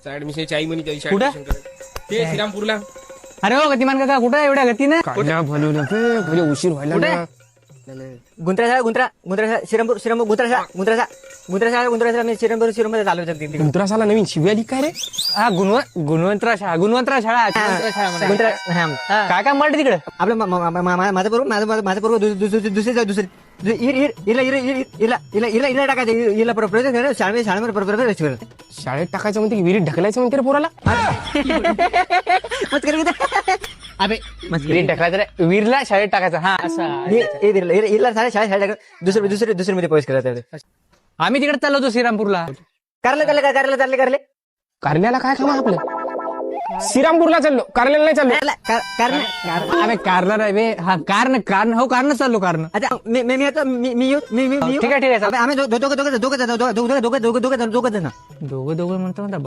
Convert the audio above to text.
ऍडमिशनची आई म्हणे कुठं? ते श्रीरामपूरला. अरे हो गतिमान काका कुठं आहे एवढ्या गतीनं? म्हणजे उशीर व्हायला कुठे? ना. गुंत्राशाळा गुंत्राशाळा श्रीरामपूर गुंत्राशाळा मी श्रीरामपूर चालू होते गुंतरासाला नवीन शिवी आली काय रे? हा गुणवंतरा शाळा काय काय म्हणते तिकडे? आपलं माझं बरोबर दुसरे इला टाकायचं इला प्रयत्न शाळेमध्ये शाळेत टाकायचं म्हणते की विहिरीत ढकलायचं म्हणते रे पोराला. अबे विहिरीत टाकायचं रे, विहिरीला शाळेत टाकायचं. हा असं शाळेत दुसरे मध्ये प्रवेश करायचा. आम्ही तिकडे चाललो होतो श्रीरामपूरला. कारले कारल्याला काय काम आहे आपलं? श्रीरामपूरला चाललो, कारल्याला नाही चाललो. अरे कारला रे बे. हा कारण चाललो कारण. अच्छा मी आता मी ठीक आहे आम्ही दोघं दोघं म्हणतो म्हणता